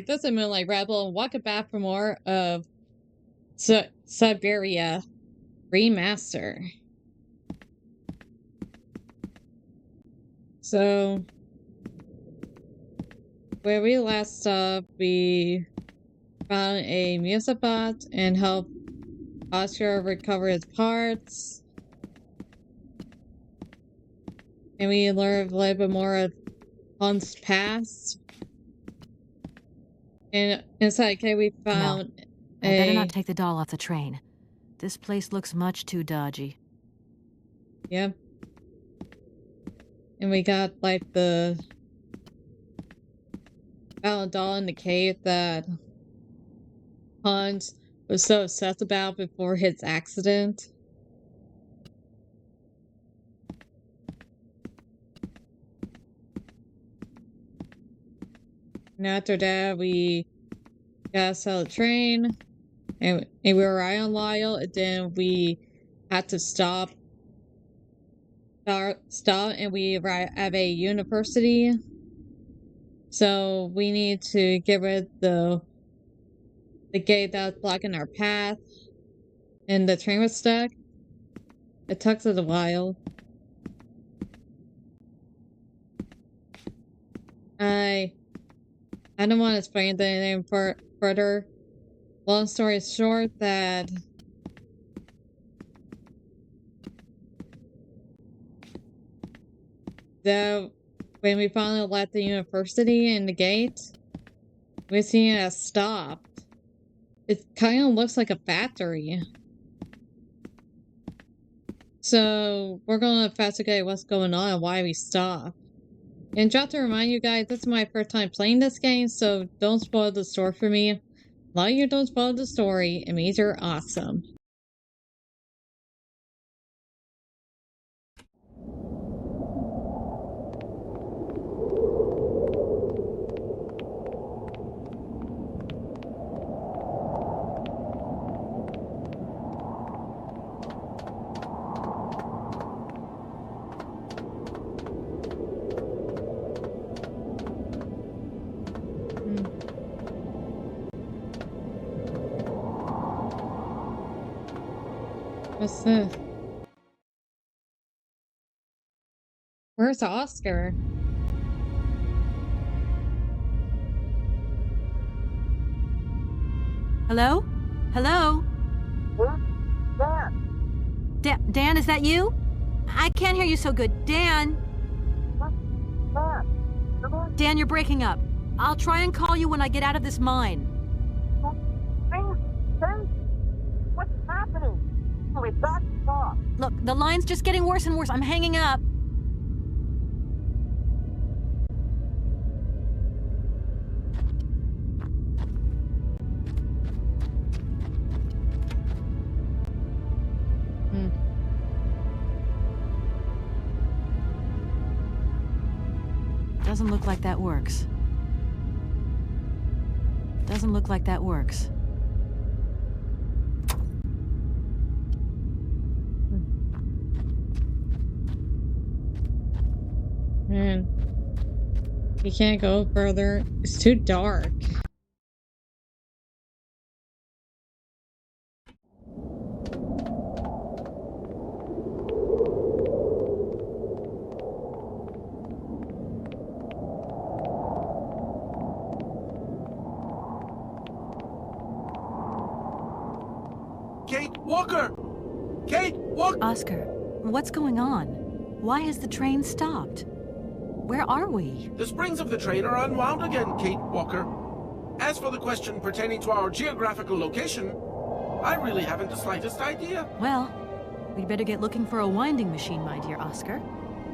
guys, this is Moonlight Rebel, and welcome back for more of Syberia Remaster. So, where we last stopped, we found a music box and helped Oscar recover his parts. And we learned a little bit more of Hunt's past. And inside K, we found I better not take the doll off the train. This place looks much too dodgy. Yep. And we got, like, found a doll in the cave that Hans was so obsessed about before his accident. And after that, we got us on the train, and we were right on Lyle, and then we had to stop, and we arrived at a university. So we need to get rid of the gate that was blocking our path, and the train was stuck. It took us a while. I don't want to explain anything further. Long story short, that when we finally left the university and the gate, we seen it stopped. It kind of looks like a factory. So we're going to investigate what's going on and why we stopped. And just to remind you guys, this is my first time playing this game, so don't spoil the story for me. As long as you don't spoil the story, it means you're awesome. What's this? Where's Oscar? Hello? Hello? Dan? Dan, is that you? I can't hear you so good. Dan? Dan, you're breaking up. I'll try and call you when I get out of this mine. What's happening? We've got to stop. Look, the line's just getting worse and worse. I'm hanging up. Doesn't look like that works. Doesn't look like that works. Man, you can't go further. It's too dark. Kate Walker! Kate Walker! Oscar, what's going on? Why has the train stopped? Where are we? The springs of the train are unwound again, Kate Walker. As for the question pertaining to our geographical location, I really haven't the slightest idea. Well, we'd better get looking for a winding machine, my dear Oscar.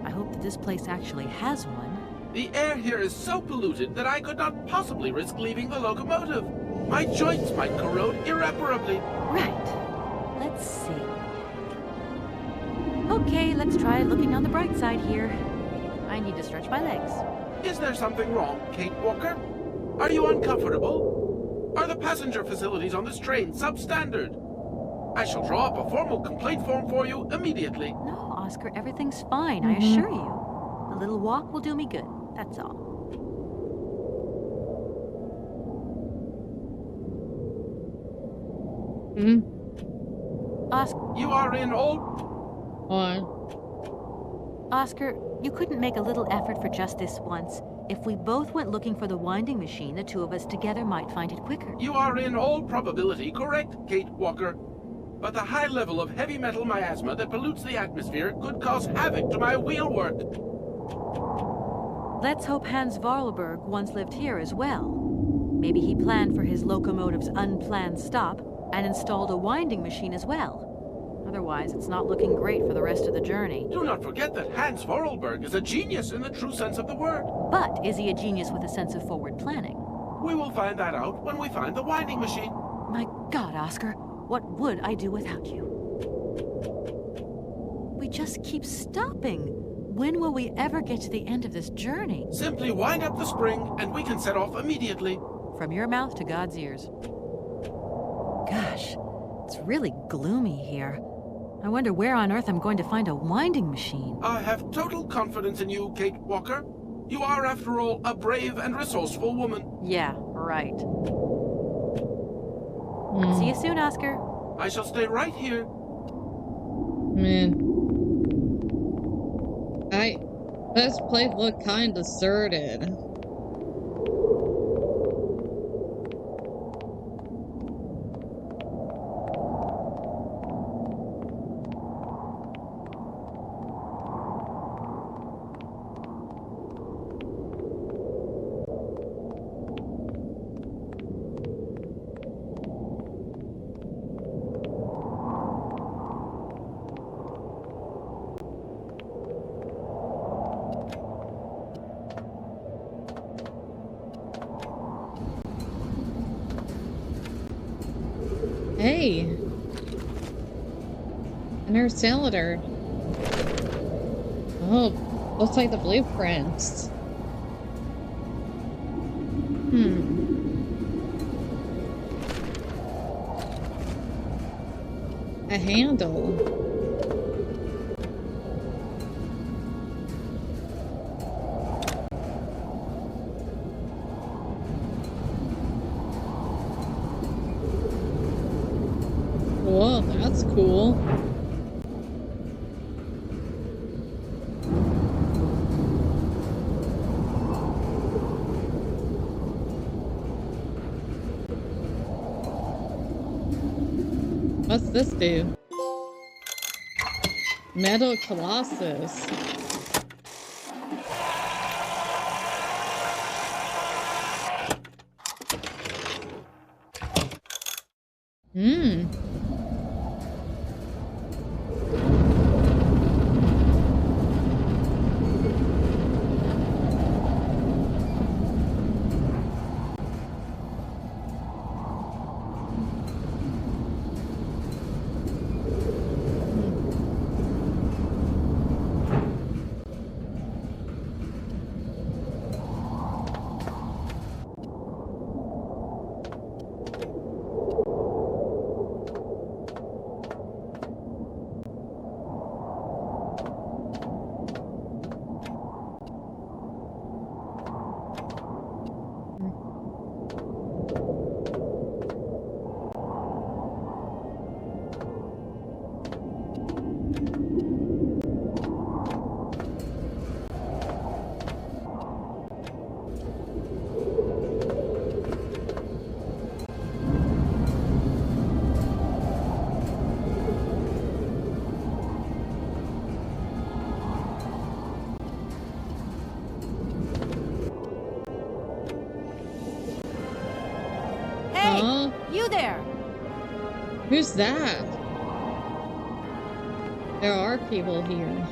I hope that this place actually has one. The air here is so polluted that I could not possibly risk leaving the locomotive. My joints might corrode irreparably. Right. Let's see. Okay, let's try looking on the bright side here. I need to stretch my legs. Is there something wrong, Kate Walker? Are you uncomfortable? Are the passenger facilities on this train substandard? I shall draw up a formal complaint form for you immediately. No, Oscar, everything's fine, I assure you. A little walk will do me good, that's all. Hmm? You are in all... Oscar, you couldn't make a little effort for just this once. If we both went looking for the winding machine, the two of us together might find it quicker. You are in all probability correct, Kate Walker. But the high level of heavy metal miasma that pollutes the atmosphere could cause havoc to my wheelwork. Let's hope Hans Varlberg once lived here as well. Maybe he planned for his locomotive's unplanned stop and installed a winding machine as well. Otherwise, it's not looking great for the rest of the journey. Do not forget that Hans Vorarlberg is a genius in the true sense of the word. But is he a genius with a sense of forward planning? We will find that out when we find the winding machine. My God, Oscar, what would I do without you? We just keep stopping. When will we ever get to the end of this journey? Simply wind up the spring and we can set off immediately. From your mouth to God's ears. Gosh, it's really gloomy here. I wonder where on earth I'm going to find a winding machine. I have total confidence in you, Kate Walker. You are, after all, a brave and resourceful woman. Yeah, right. See you soon, Oscar. I shall stay right here. Man. This place looked kind of deserted. Hey! Inner cylinder. Oh, looks like the blueprints. A handle. Whoa, that's cool. What's this do? Metal Colossus. Hey, you there! Who's that? There are people here.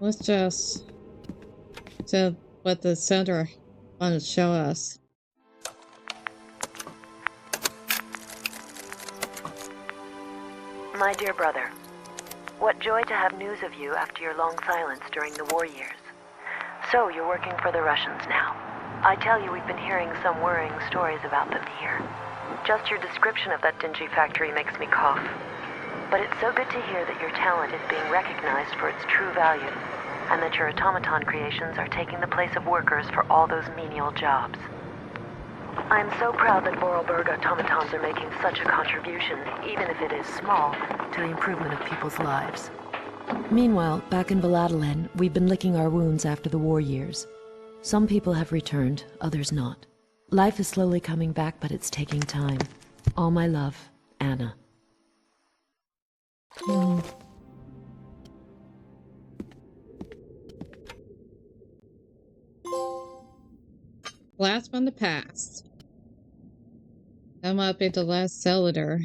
Let's just to what the center Want to show us? My dear brother, what joy to have news of you after your long silence during the war years. So, you're working for the Russians now. I tell you, we've been hearing some worrying stories about them here. Just your description of that dingy factory makes me cough. But it's so good to hear that your talent is being recognized for its true value, and that your automaton creations are taking the place of workers for all those menial jobs. I'm so proud that Vorarlberg automatons are making such a contribution, even if it is small, to the improvement of people's lives. Meanwhile, back in Valladolid, we've been licking our wounds after the war years. Some people have returned, others not. Life is slowly coming back, but it's taking time. All my love, Anna. Blast from the past. That might be the last cylinder.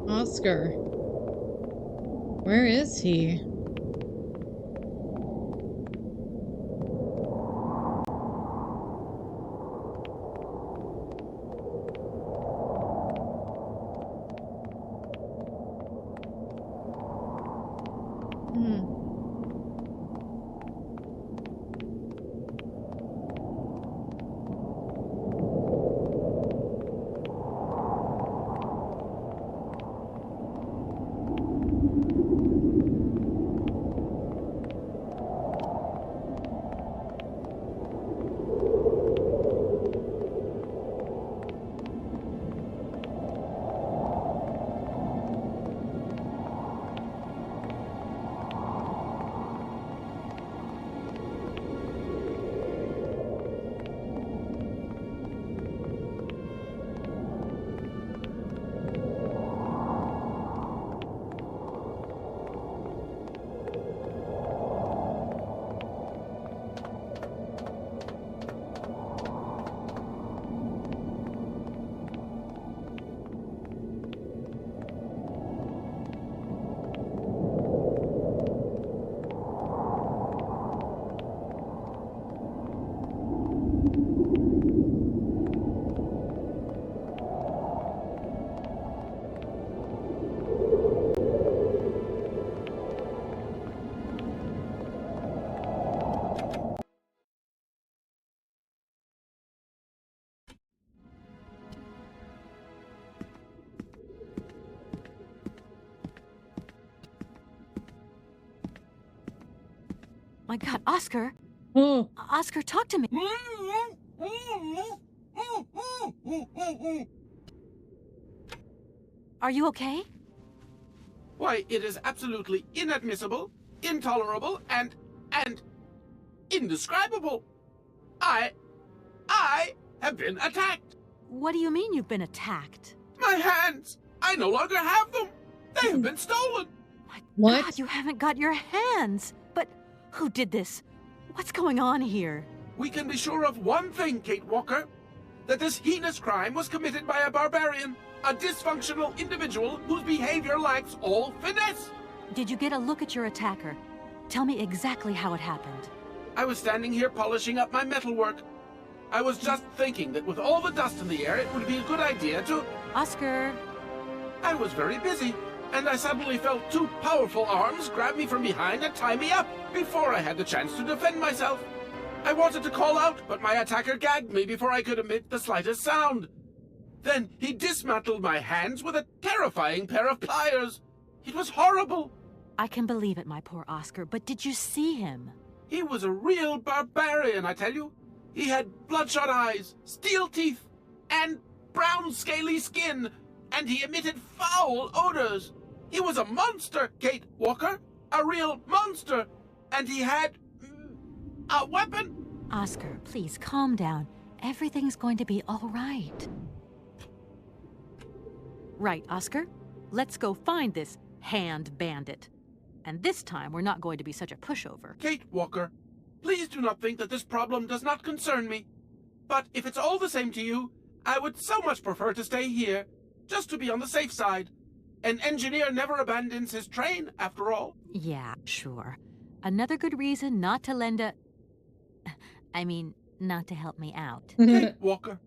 Oscar. Where is he? My God, Oscar! Oh, Oscar, talk to me! Are you okay? Why, it is absolutely inadmissible, intolerable, and indescribable. I have been attacked. What do you mean you've been attacked? My hands! I no longer have them! They have been stolen! My What? God, you haven't got your hands! But who did this? What's going on here? We can be sure of one thing, Kate Walker. That this heinous crime was committed by a barbarian. A dysfunctional individual whose behavior lacks all finesse. Did you get a look at your attacker? Tell me exactly how it happened. I was standing here polishing up my metalwork. I was just thinking that with all the dust in the air, it would be a good idea to... Oscar! I was very busy, and I suddenly felt two powerful arms grab me from behind and tie me up before I had the chance to defend myself. I wanted to call out, but my attacker gagged me before I could emit the slightest sound. Then he dismantled my hands with a terrifying pair of pliers. It was horrible. I can believe it, my poor Oscar, but did you see him? He was a real barbarian, I tell you. He had bloodshot eyes, steel teeth, and brown scaly skin, and he emitted foul odors. He was a monster, Kate Walker, a real monster, and he had a weapon. Oscar, please calm down. Everything's going to be all right. Right, Oscar? Let's go find this hand bandit. And this time, we're not going to be such a pushover. Kate Walker, please do not think that this problem does not concern me. But if it's all the same to you, I would so much prefer to stay here, just to be on the safe side. An engineer never abandons his train, after all. Yeah, sure. Another good reason not to lend a... not to help me out. Kate Walker,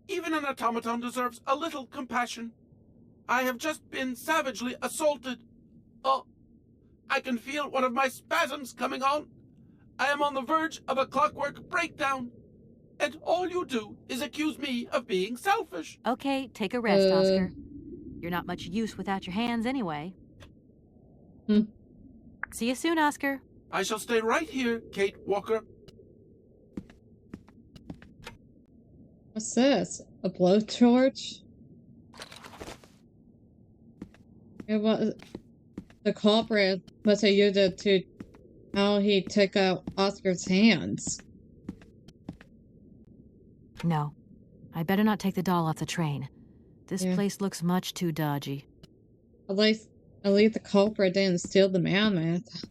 even an automaton deserves a little compassion. I have just been savagely assaulted. Oh, I can feel one of my spasms coming on. I am on the verge of a clockwork breakdown. And all you do is accuse me of being selfish. Okay, take a rest, Oscar. You're not much use without your hands anyway. See you soon, Oscar. I shall stay right here, Kate Walker. What's this? A blowtorch? It was the culprit must have used it to how he took out Oscar's hands. No. I better not take the doll off the train. This place looks much too dodgy. At least the culprit didn't steal the mammoth.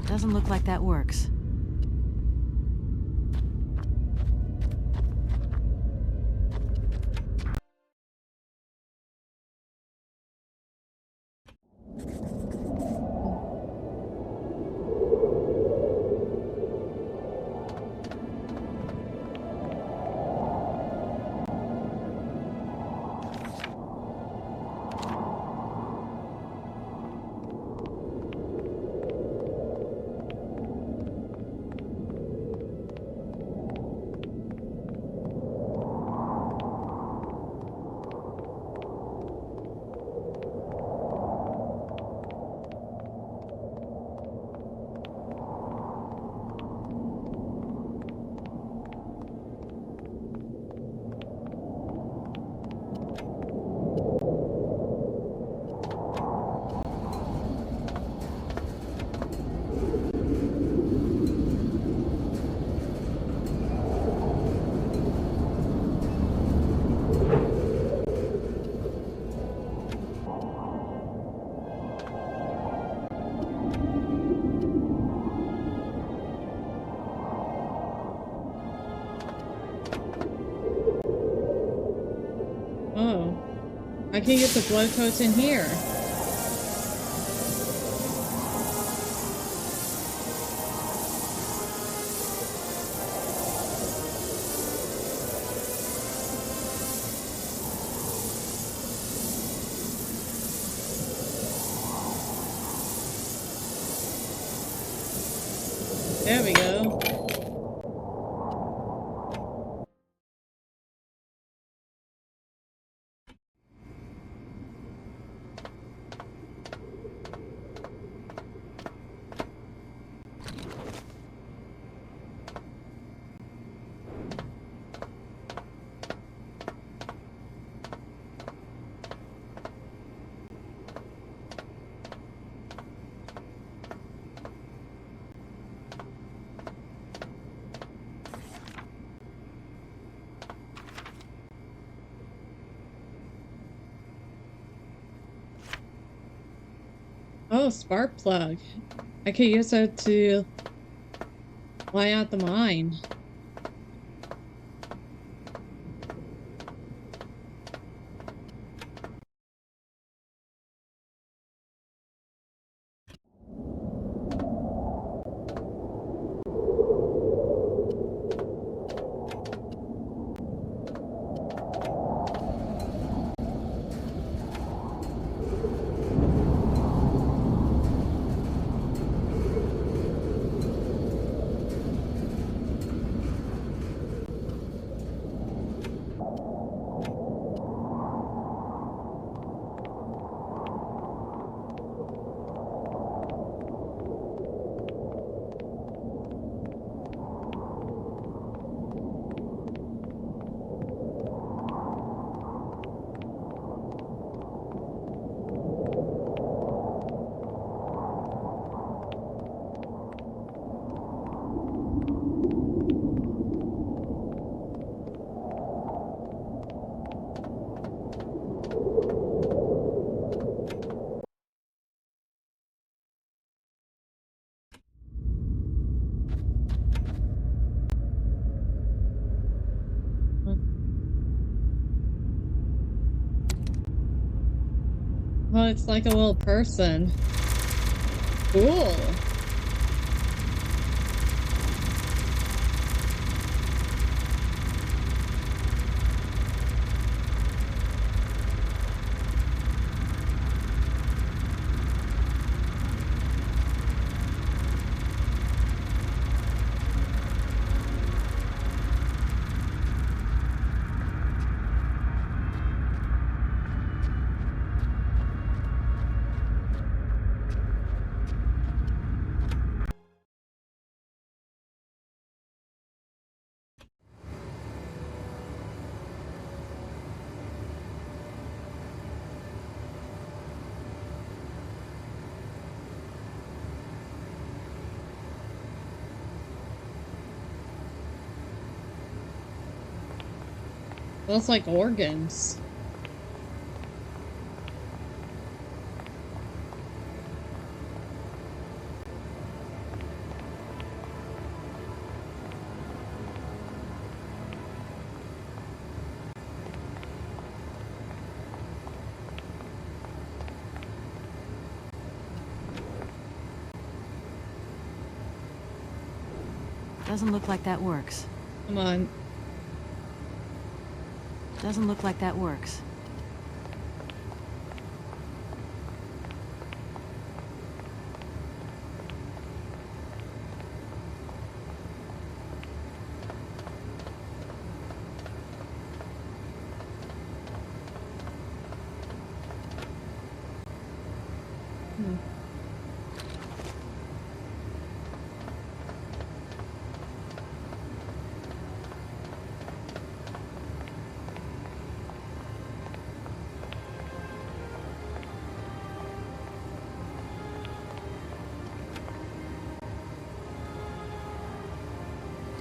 Doesn't look like that works. Oh. I can get the blowtorch in here. There we go. Oh, spark plug. I could use it to line out the mine. Oh, it's like a little person. Cool. Smells like organs. Doesn't look like that works. Come on. Doesn't look like that works.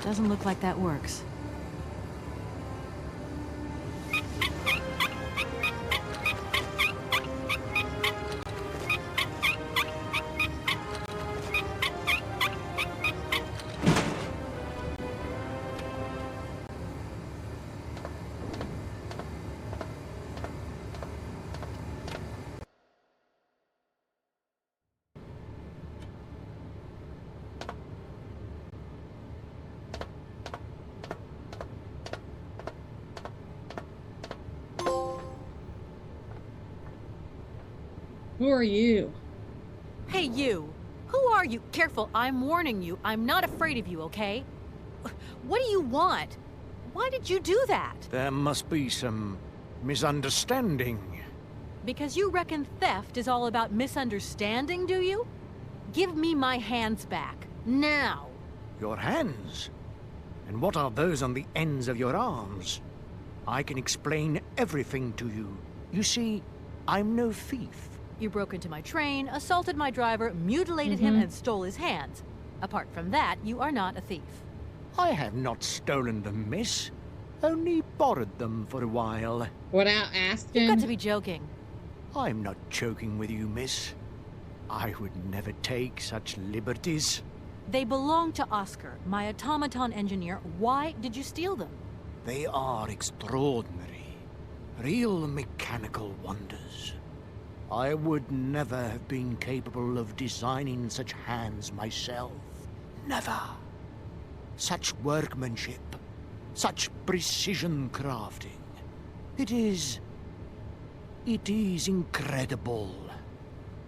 Doesn't look like that works. Who are you? Hey, you! Who are you? Careful, I'm warning you. I'm not afraid of you, okay? What do you want? Why did you do that? There must be some misunderstanding. Because you reckon theft is all about misunderstanding, do you? Give me my hands back. Now! Your hands? And what are those on the ends of your arms? I can explain everything to you. You see, I'm no thief. You broke into my train, assaulted my driver, mutilated him, and stole his hands. Apart from that, you are not a thief. I have not stolen them, miss. Only borrowed them for a while. Without asking? You've got to be joking. I'm not joking with you, miss. I would never take such liberties. They belong to Oscar, my automaton engineer. Why did you steal them? They are extraordinary. Real mechanical wonders. I would never have been capable of designing such hands myself. Never. Such workmanship. Such precision crafting. It is incredible.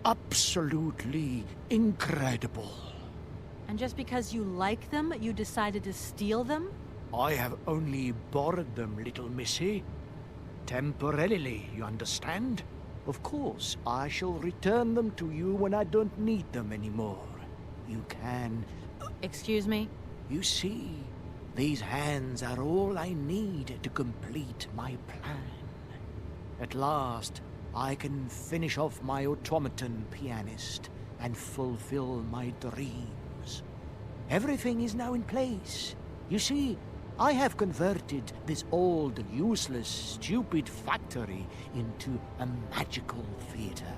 Absolutely incredible. And just because you like them, you decided to steal them? I have only borrowed them, little missy. Temporarily, you understand? Of course, I shall return them to you when I don't need them anymore. You can... Excuse me? You see, these hands are all I need to complete my plan. At last, I can finish off my automaton pianist and fulfill my dreams. Everything is now in place. You see, I have converted this old, useless, stupid factory into a magical theater.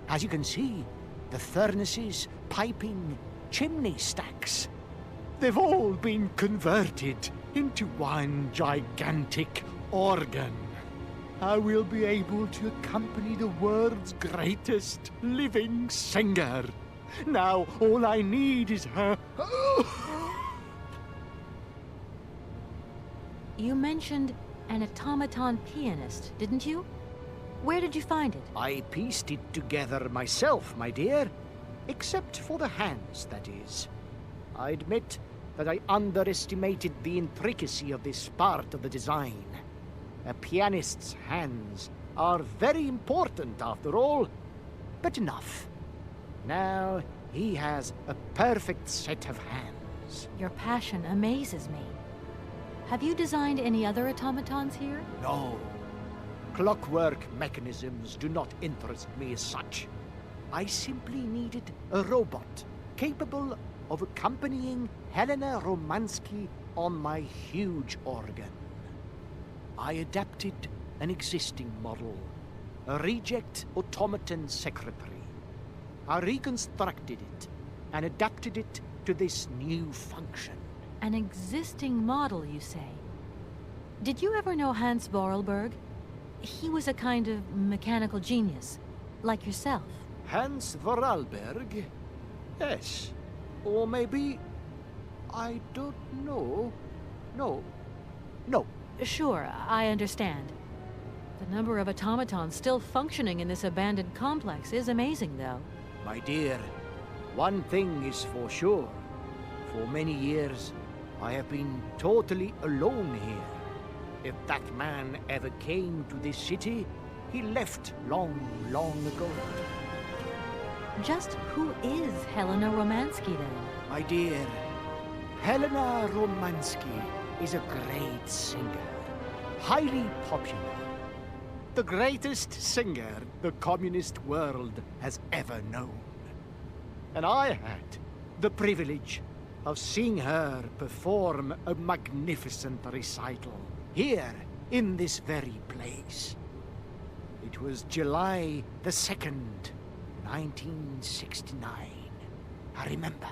As you can see, the furnaces, piping, chimney stacks, they've all been converted into one gigantic organ. I will be able to accompany the world's greatest living singer. Now all I need is her... You mentioned an automaton pianist, didn't you? Where did you find it? I pieced it together myself, my dear. Except for the hands, that is. I admit that I underestimated the intricacy of this part of the design. A pianist's hands are very important, after all. But enough. Now he has a perfect set of hands. Your passion amazes me. Have you designed any other automatons here? No. Clockwork mechanisms do not interest me as such. I simply needed a robot capable of accompanying Helena Romansky on my huge organ. I adapted an existing model, a reject automaton secretary. I reconstructed it and adapted it to this new function. An existing model, you say? Did you ever know Hans Vorarlberg? He was a kind of mechanical genius, like yourself. Hans Vorarlberg? Yes. Or maybe... I don't know. No. Sure, I understand. The number of automatons still functioning in this abandoned complex is amazing, though. My dear, one thing is for sure. For many years, I have been totally alone here. If that man ever came to this city, he left long, long ago. Just who is Helena Romansky, then? My dear, Helena Romansky is a great singer, highly popular. The greatest singer the communist world has ever known. And I had the privilege of seeing her perform a magnificent recital here in this very place. It was July the 2nd, 1969. I remember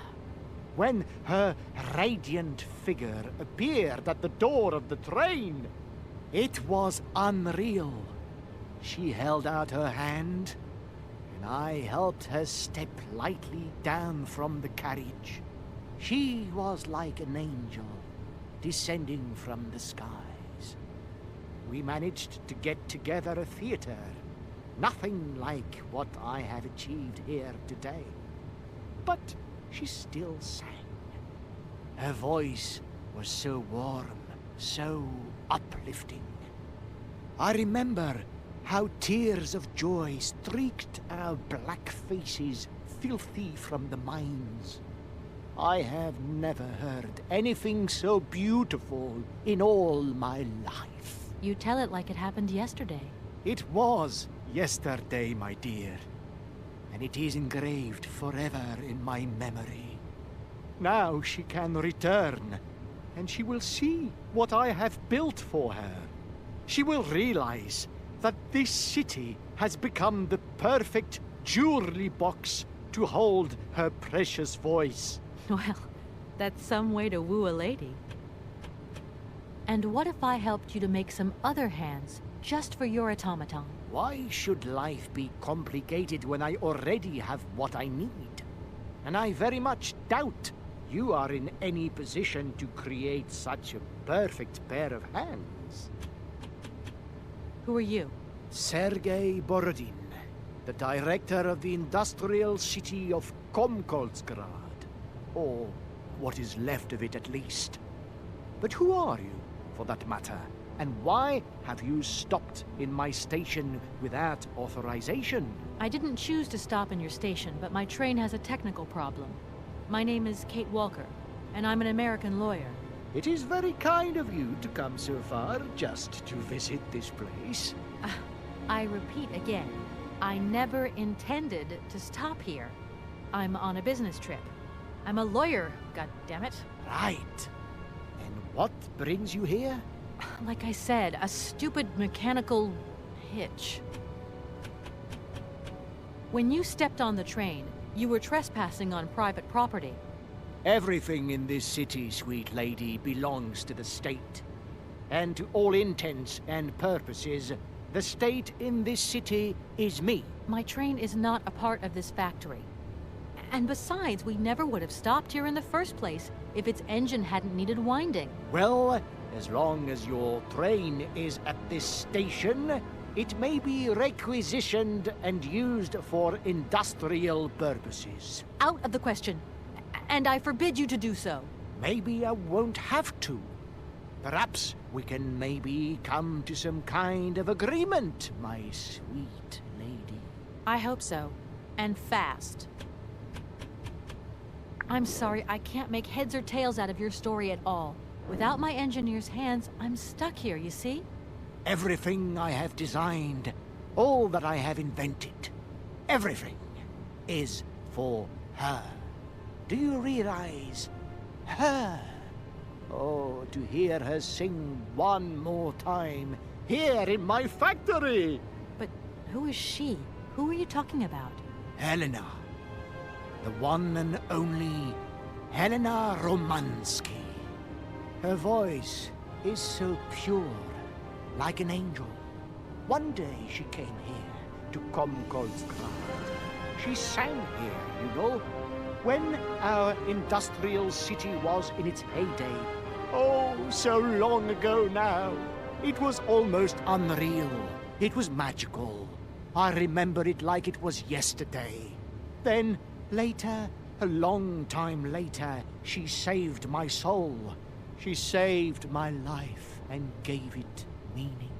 when her radiant figure appeared at the door of the train. It was unreal. She held out her hand, and I helped her step lightly down from the carriage. She was like an angel descending from the skies. We managed to get together a theater, nothing like what I have achieved here today. But she still sang. Her voice was so warm, so uplifting. I remember how tears of joy streaked our black faces, filthy from the mines. I have never heard anything so beautiful in all my life. You tell it like it happened yesterday. It was yesterday, my dear, and it is engraved forever in my memory. Now she can return, and she will see what I have built for her. She will realize that this city has become the perfect jewelry box to hold her precious voice. Well, that's some way to woo a lady. And what if I helped you to make some other hands just for your automaton? Why should life be complicated when I already have what I need? And I very much doubt you are in any position to create such a perfect pair of hands. Who are you? Sergei Borodin, the director of the industrial city of Komkolzgrad. Or what is left of it, at least. But who are you, for that matter? And why have you stopped in my station without authorization? I didn't choose to stop in your station, but my train has a technical problem. My name is Kate Walker, and I'm an American lawyer. It is very kind of you to come so far just to visit this place. I repeat again, I never intended to stop here. I'm on a business trip. I'm a lawyer, goddammit. Right. And what brings you here? Like I said, a stupid mechanical hitch. When you stepped on the train, you were trespassing on private property. Everything in this city, sweet lady, belongs to the state. And to all intents and purposes, the state in this city is me. My train is not a part of this factory. And besides, we never would have stopped here in the first place if its engine hadn't needed winding. Well, as long as your train is at this station, it may be requisitioned and used for industrial purposes. Out of the question. And I forbid you to do so. Maybe I won't have to. Perhaps we can maybe come to some kind of agreement, my sweet lady. I hope so. And fast. I'm sorry, I can't make heads or tails out of your story at all. Without my engineer's hands, I'm stuck here, you see? Everything I have designed, all that I have invented, everything is for her. Do you realize? Her. Oh, to hear her sing one more time, here in my factory! But who is she? Who are you talking about? Helena. The one and only Helena Romansky. Her voice is so pure, like an angel. One day she came here to Komkolzgrad. She sang here, you know, when our industrial city was in its heyday. Oh, so long ago now. It was almost unreal. It was magical. I remember it like it was yesterday. Then, later, a long time later, she saved my soul. She saved my life and gave it meaning.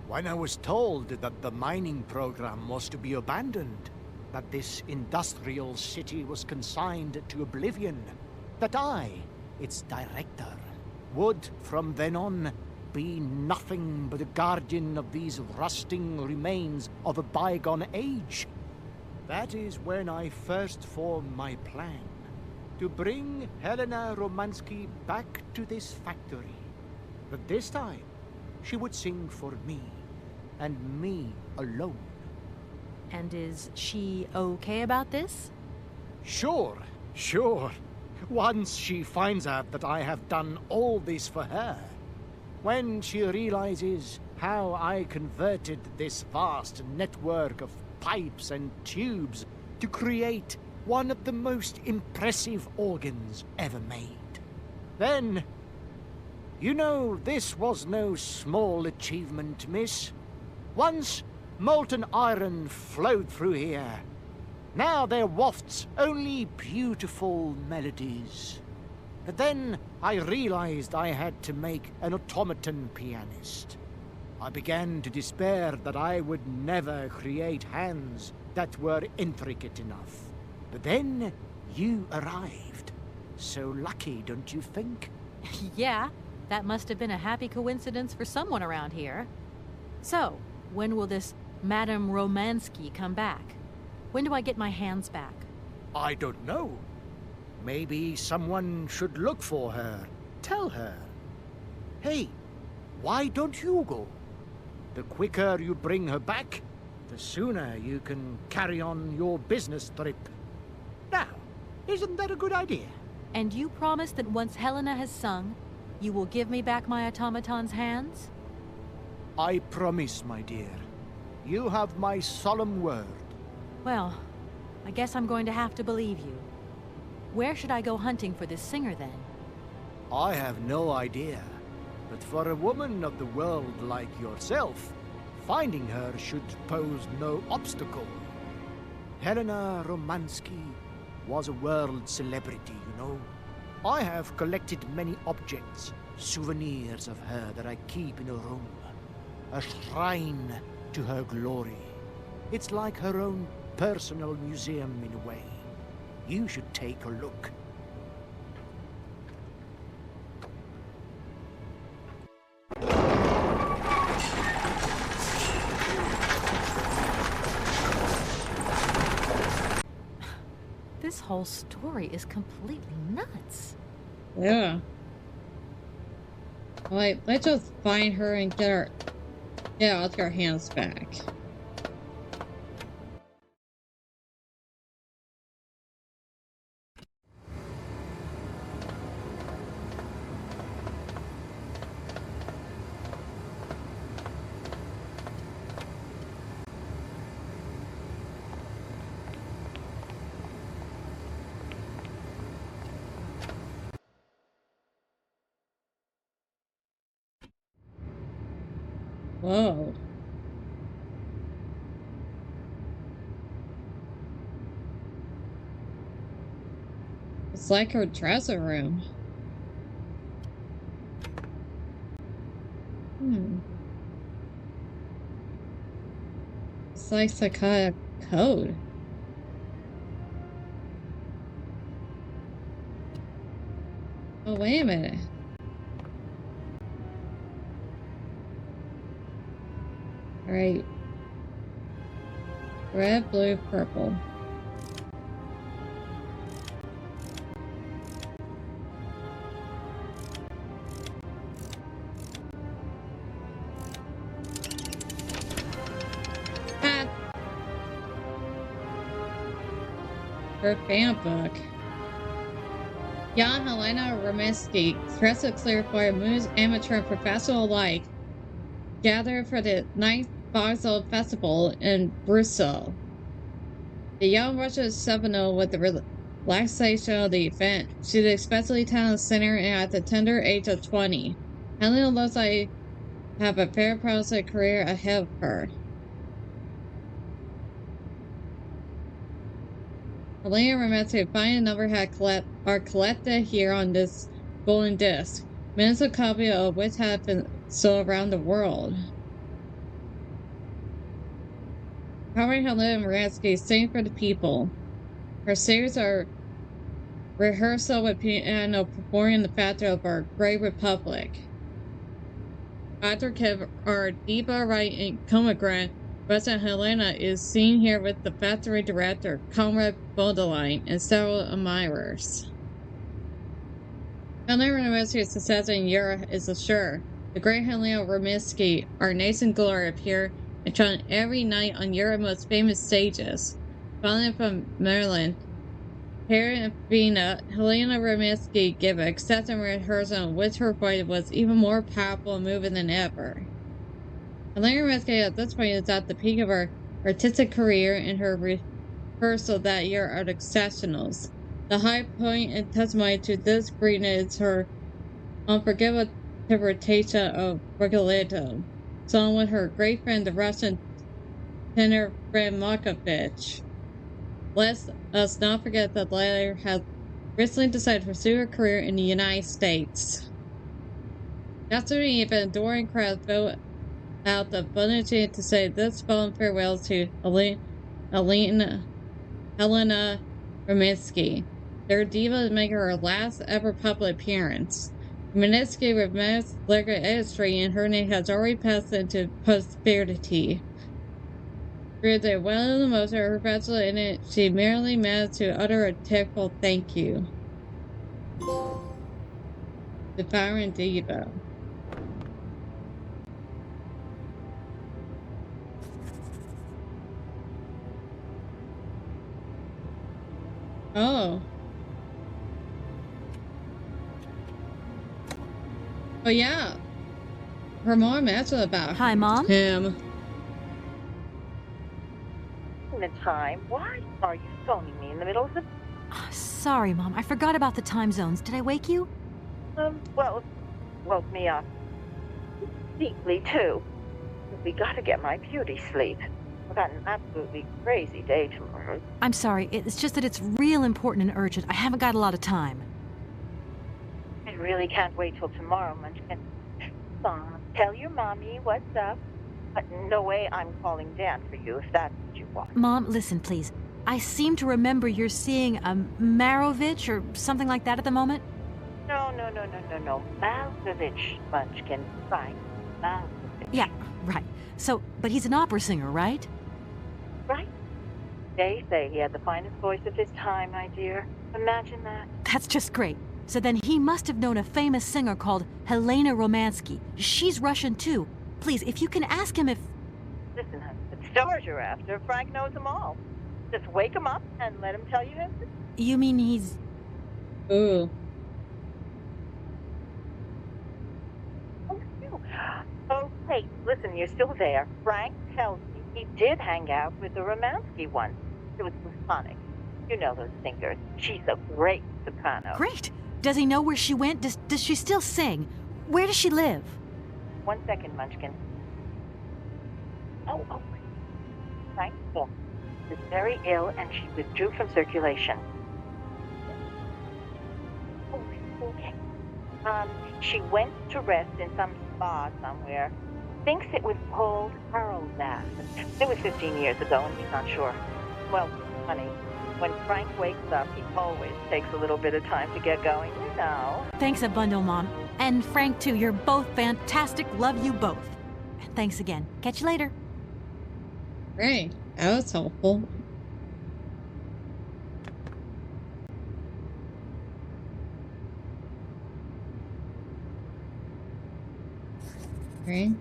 When I was told that the mining program was to be abandoned, that this industrial city was consigned to oblivion, that I, its director, would from then on be nothing but a guardian of these rusting remains of a bygone age. That is when I first formed my plan to bring Helena Romansky back to this factory. But this time, she would sing for me, and me alone. And is she okay about this? Sure. Once she finds out that I have done all this for her, when she realizes how I converted this vast network of pipes and tubes to create one of the most impressive organs ever made, then, you know, this was no small achievement, miss. Once molten iron flowed through here. Now there wafts only beautiful melodies. But then I realized I had to make an automaton pianist. I began to despair that I would never create hands that were intricate enough. But then you arrived. So lucky, don't you think? Yeah, that must have been a happy coincidence for someone around here. So, when will this Madame Romansky come back? When do I get my hands back? I don't know. Maybe someone should look for her. Tell her. Hey, why don't you go? The quicker you bring her back, The sooner you can carry on your business trip. Now, isn't that a good idea? And you promise that once Helena has sung, you will give me back my automaton's hands? I promise, my dear. You have my solemn word. Well, I guess I'm going to have to believe you. Where should I go hunting for this singer, then? I have no idea. But for a woman of the world like yourself, finding her should pose no obstacle. Helena Romansky was a world celebrity, you know. I have collected many objects, souvenirs of her that I keep in a room. A shrine to her glory. It's like her own personal museum in a way. You should take a look. This whole story is completely nuts. Yeah. Like, let's just find her and get Oscar hands back. Whoa. It's like her dressing room. It's like some kind of code. Oh, wait a minute. Alright. Red, blue, purple. Ah! Her fan book. Young Helena Romansky, dressed to clear for moons, amateur and professional alike, gathered for the 9th Vauxhall Festival in Brussels. The young Russian is seminal with the relaxation of the event. She's an especially talented singer and at the tender age of 20. Helena looks like have a fair promising career ahead of her. Helena Romansky finally number are collected here on this golden disc. Millions of copies of which have been sold around the world. Covering Helena Romansky sing for the people. Her series are rehearsal with piano performing the factory of our great republic. Actor Kev or Diva Wright in Komkolzgrad, President Helena is seen here with the factory director, Comrade Boldeline, and several admirers. Helena Romansky's success in Europe is assured. The great Helena Romansky, our nation glory, appear and shone every night on Europe's most famous stages. Founded from Maryland, here in Vienna, Helena Romansky gave an extensive rehearsal in which her voice was even more powerful and moving than ever. Helena Romansky at this point is at the peak of her artistic career, and her rehearsal that year are exceptionals. The high point and testimony to this greatness is her unforgettable interpretation of Rigoletto, sung with her great friend, the Russian tenor Fred Malkovich. Let us not forget that the latter has recently decided to pursue her career in the United States. After the event, adoring crowd filled out the opportunity to say this fond farewell to Helena Romansky. Their diva is making her last ever public appearance. Romansky remains legal industry, and her name has already passed into posterity. Through the well of most of her vessel in it, she merely managed to utter a tearful thank you. Devouring Diva. Oh. Oh yeah. Her mom asked about Hi, Mom. him. In the time, why are you phoning me in the middle of the... Sorry, Mom. I forgot about the time zones. Did I wake you? Well, woke me up. Deeply, too. We gotta get my beauty sleep. I've got an absolutely crazy day tomorrow. I'm sorry. It's just that it's real important and urgent. I haven't got a lot of time. I really can't wait till tomorrow, Munchkin. Tell your mommy what's up. But no way I'm calling Dan for you if that's what you want. Mom, listen, please. I seem to remember you're seeing a Marovich or something like that at the moment. No. Malkovich, Munchkin. Right. Malkovich. Yeah, right. So, but he's an opera singer, right? Right? They say he had the finest voice of his time, my dear. Imagine that. That's just great. So then he must have known a famous singer called Helena Romansky. She's Russian too. Please, if you can ask him if... Listen, honey, the stars you're after, Frank knows them all. Just wake him up and let him tell you his... You mean he's... Ooh. Oh, phew. Oh, hey, listen, you're still there. Frank tells me he did hang out with the Romansky once. It was symphonic. You know those singers. She's a great soprano. Great! Does he know where she went? Does she still sing? Where does she live? 1 second, Munchkin. Oh. Frank was very ill and she withdrew from circulation. Oh, okay. She went to rest in some spa somewhere. Thinks it was called Carlsbad. It was 15 years ago and he's not sure. Well, honey, when Frank wakes up, he always takes a little bit of time to get going, you know. Thanks a bundle, Mom. And Frank, too. You're both fantastic. Love you both. And thanks again. Catch you later. Great. That was helpful. Great.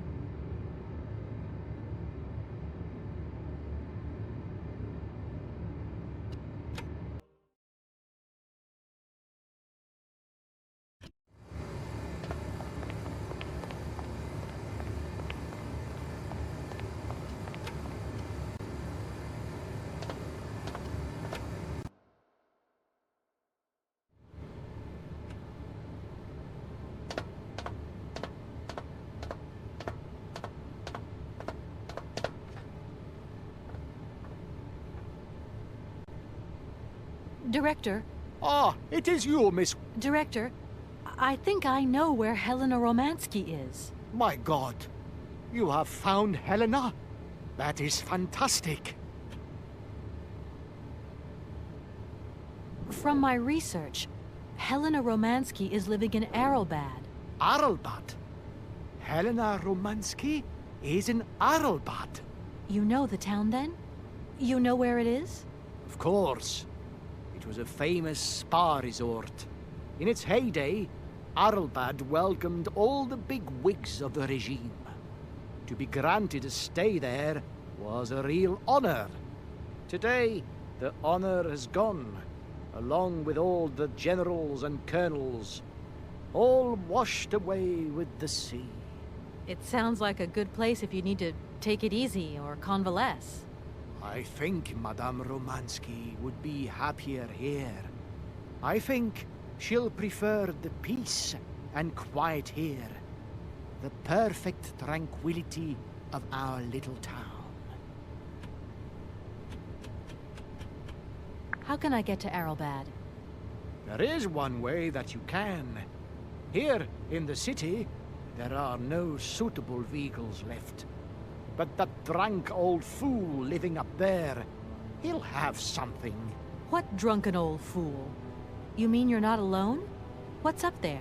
Director, It is you, Miss... Director, I think I know where Helena Romansky is. My God. You have found Helena? That is fantastic. From my research, Helena Romansky is living in Arelbad. Arelbad? Helena Romansky is in Arelbad. You know the town, then? You know where it is? Of course. It was a famous spa resort. In its heyday, Arelbad welcomed all the big wigs of the regime. To be granted a stay there was a real honor. Today, the honor has gone, along with all the generals and colonels, all washed away with the sea. It sounds like a good place if you need to take it easy or convalesce. I think Madame Romansky would be happier here. I think she'll prefer the peace and quiet here. The perfect tranquility of our little town. How can I get to Arelbad? There is one way that you can. Here in the city, there are no suitable vehicles left. But that drunk old fool living up there, he'll have something. What drunken old fool? You mean you're not alone? What's up there?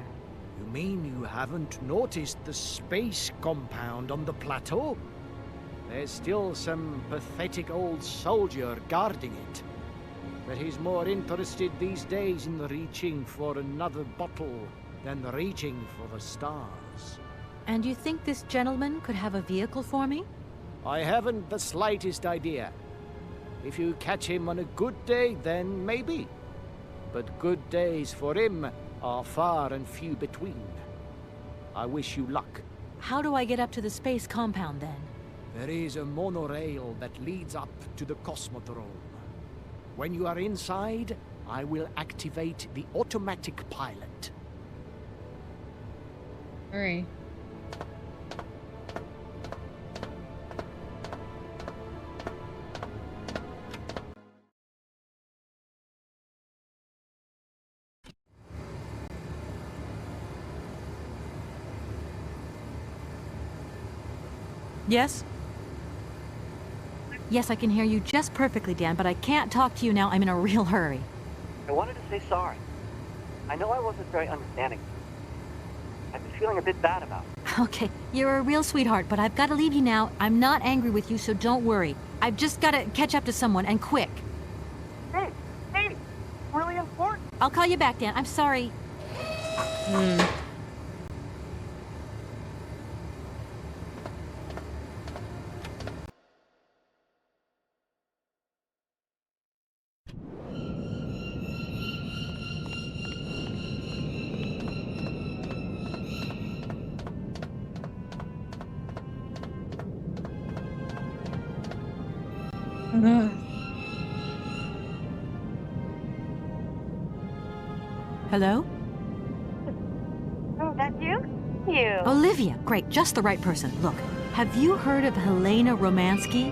You mean you haven't noticed the space compound on the plateau? There's still some pathetic old soldier guarding it. But he's more interested these days in reaching for another bottle than reaching for the stars. And you think this gentleman could have a vehicle for me? I haven't the slightest idea. If you catch him on a good day, then maybe. but good days for him are far and few between. I wish you luck. How do I get up to the space compound then? There is a monorail that leads up to the Cosmodrome. When you are inside, I will activate the automatic pilot. Hurry. Yes? Yes, I can hear you just perfectly, Dan, but I can't talk to you now. I'm in a real hurry. I wanted to say sorry. I know I wasn't very understanding. I've been feeling a bit bad about it. Okay, you're a real sweetheart, but I've got to leave you now. I'm not angry with you, so don't worry. I've just got to catch up to someone, and quick. Hey, really important. I'll call you back, Dan. I'm sorry. Hello? Oh, that's you? You. Olivia. Great, just the right person. Look, have you heard of Helena Romansky?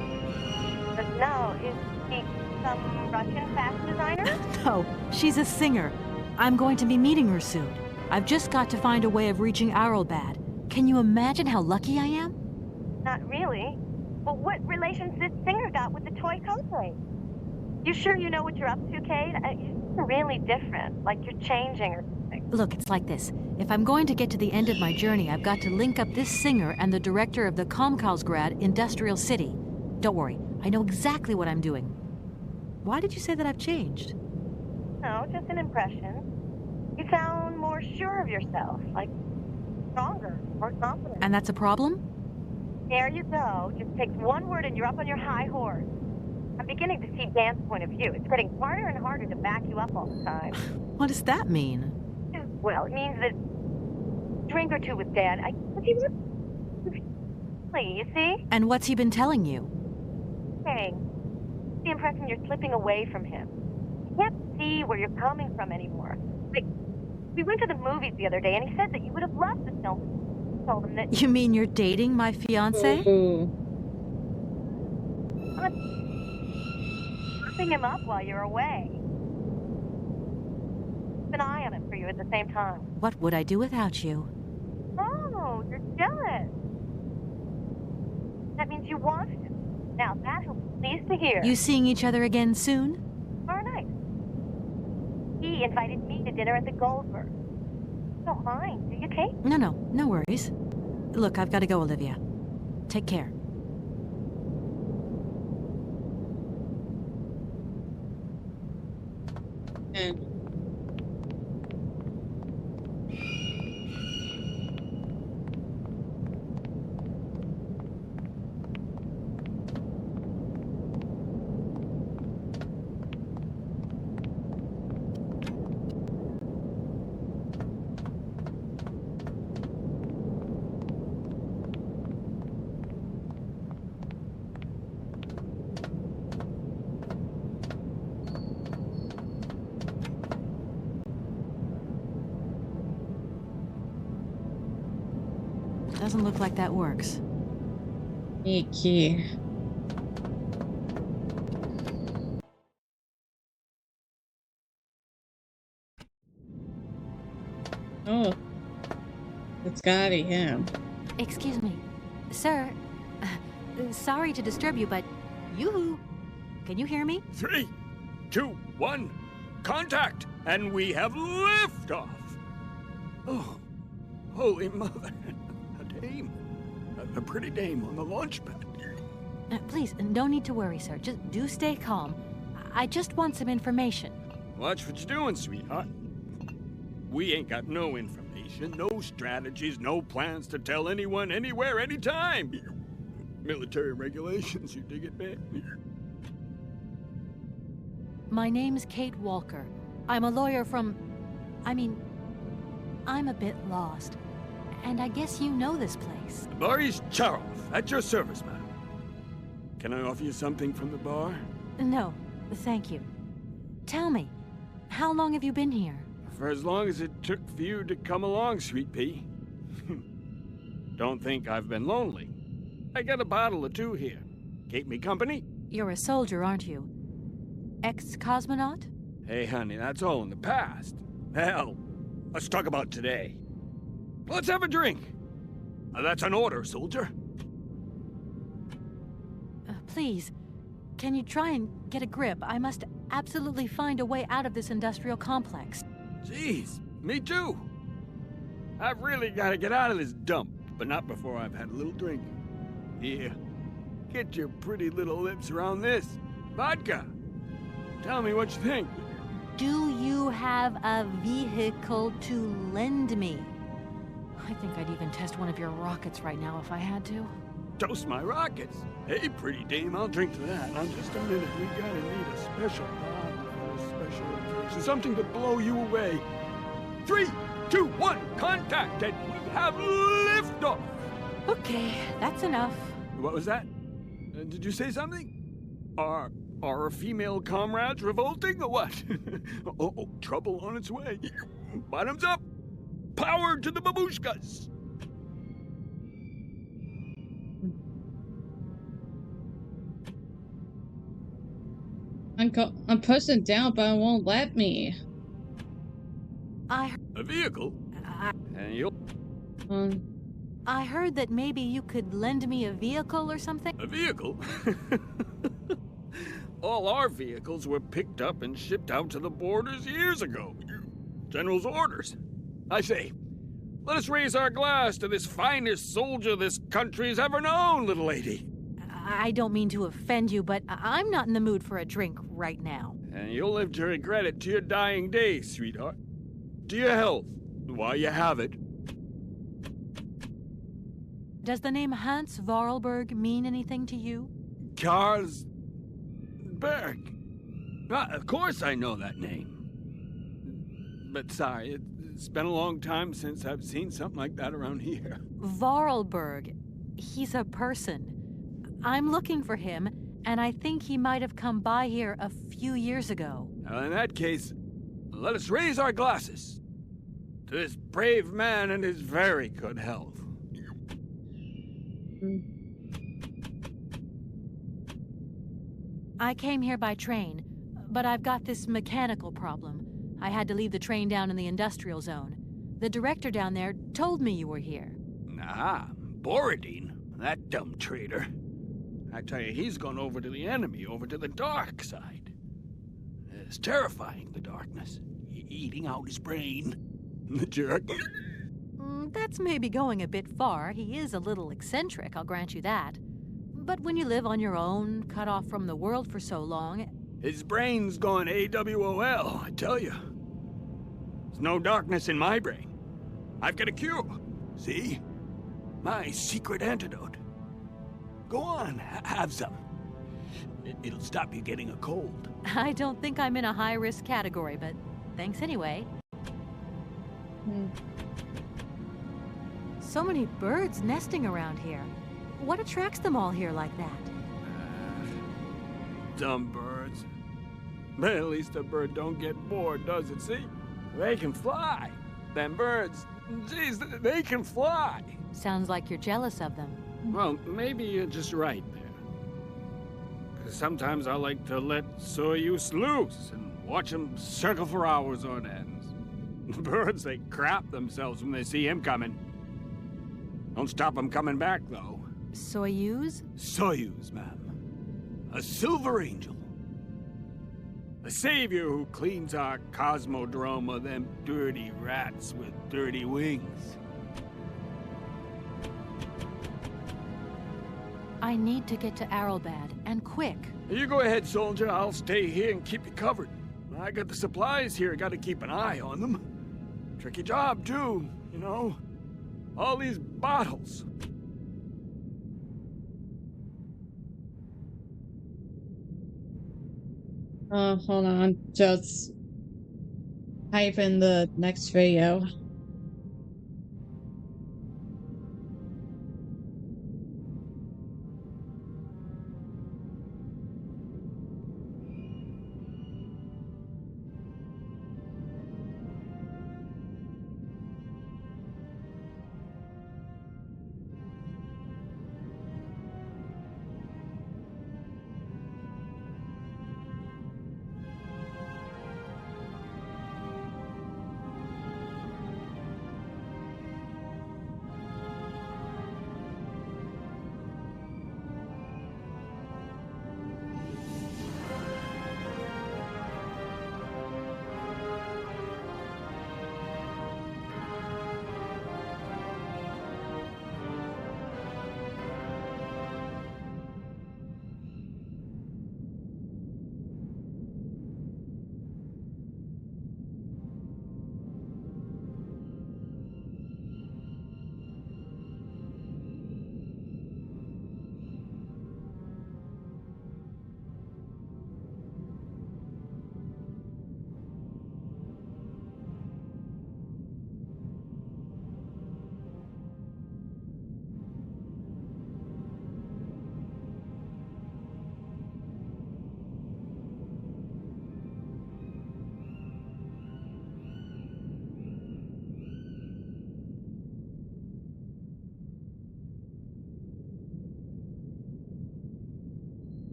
No, is she some Russian fashion designer? No, she's a singer. I'm going to be meeting her soon. I've just got to find a way of reaching Arlbad. Can you imagine how lucky I am? Not really. Well, what relation's this singer got with the toy cosplay? You sure you know what you're up to, Kate? You're really different, like you're changing or something. Look, it's like this. If I'm going to get to the end of my journey, I've got to link up this singer and the director of the Komkolzgrad Industrial City. Don't worry, I know exactly what I'm doing. Why did you say that I've changed? No, just an impression. You sound more sure of yourself, like stronger, more confident. And that's a problem? There you go. Just takes one word and you're up on your high horse. I'm beginning to see Dan's point of view. It's getting harder and harder to back you up all the time. What does that mean? Well, it means that a drink or two with Dan. You see? And what's he been telling you? Hey, the impression you're slipping away from him. You can't see where you're coming from anymore. Like, we went to the movies the other day, and he said that you would have loved the film. I told him that. You mean you're dating my fiancé? Keeping him up while you're away. Keep an eye on him for you at the same time. What would I do without you? Oh, you're jealous. That means you want him. Now, that he'll be pleased to hear. You seeing each other again soon? Tomorrow night. He invited me to dinner at the Goldberg. Don't mind, do you, Kate? No worries. Look, I've got to go, Olivia. Take care. Doesn't look like that works. Icky. Oh. It's gotta be him. Excuse me. Sir, sorry to disturb you, but yoo-hoo. Can you hear me? 3, 2, 1, contact! And we have liftoff! Oh, holy mother. A dame. A pretty dame on the launch pad. Please, no need to worry, sir. Just do stay calm. I just want some information. Watch what you're doing, sweetheart. We ain't got no information, no strategies, no plans to tell anyone, anywhere, anytime. Military regulations, you dig it, man? My name's Kate Walker. I'm a lawyer from... I'm a bit lost. And I guess you know this place. Boris Charov, at your service, ma'am. Can I offer you something from the bar? No, thank you. Tell me, how long have you been here? For as long as it took for you to come along, Sweet Pea. Don't think I've been lonely. I got a bottle or two here. Keep me company? You're a soldier, aren't you? Ex-cosmonaut? Hey, honey, that's all in the past. Hell, let's talk about today. Let's have a drink. That's an order, soldier. Please, can you try and get a grip? I must absolutely find a way out of this industrial complex. Jeez, me too. I've really got to get out of this dump, but not before I've had a little drink. Here, get your pretty little lips around this. Vodka. Tell me what you think. Do you have a vehicle to lend me? I think I'd even test one of your rockets right now if I had to. Toast my rockets. Hey, pretty dame, I'll drink to that. Now, just a minute, we gotta need a special bottle for a special occasion. Something to blow you away. 3, 2, 1, contact, and we have liftoff! Okay, that's enough. What was that? Did you say something? Are our female comrades revolting, or what? Oh, trouble on its way. Bottoms up! Power to the babushkas! I'm pushing down, but it won't let me. A vehicle? And you'll... I heard that maybe you could lend me a vehicle or something? A vehicle? All our vehicles were picked up and shipped out to the borders years ago. General's orders. I say, let us raise our glass to this finest soldier this country's ever known, little lady. I don't mean to offend you, but I'm not in the mood for a drink right now. And you'll live to regret it to your dying days, sweetheart. To your health, while you have it. Does the name Hans Vorarlberg mean anything to you? Karlsberg. Of course I know that name. But sorry, it's been a long time since I've seen something like that around here. Vorarlberg. He's a person. I'm looking for him, and I think he might have come by here a few years ago. Well, in that case, let us raise our glasses to this brave man and his very good health. I came here by train, but I've got this mechanical problem. I had to leave the train down in the industrial zone. The director down there told me you were here. Ah, Borodin, that dumb traitor. I tell you, he's gone over to the enemy, over to the dark side. It's terrifying, the darkness. Eating out his brain. The jerk. That's maybe going a bit far. He is a little eccentric, I'll grant you that. But when you live on your own, cut off from the world for so long... His brain's gone AWOL, I tell you. There's no darkness in my brain. I've got a cure. See? My secret antidote. Go on, have some. It'll stop you getting a cold. I don't think I'm in a high-risk category, but thanks anyway. So many birds nesting around here. What attracts them all here like that? Dumb birds. But at least a bird don't get bored, does it? See? They can fly. Them birds, geez, they can fly. Sounds like you're jealous of them. Well, maybe you're just right there. 'Cause sometimes I like to let Soyuz loose and watch them circle for hours on end. Birds, they crap themselves when they see him coming. Don't stop him coming back, though. Soyuz? Soyuz, ma'am. A silver angel. A savior who cleans our cosmodrome of them dirty rats with dirty wings. I need to get to Aralbad, and quick. You go ahead, soldier. I'll stay here and keep you covered. I got the supplies here. Gotta keep an eye on them. Tricky job, too, you know. All these bottles. Hold on. Just hype in the next video.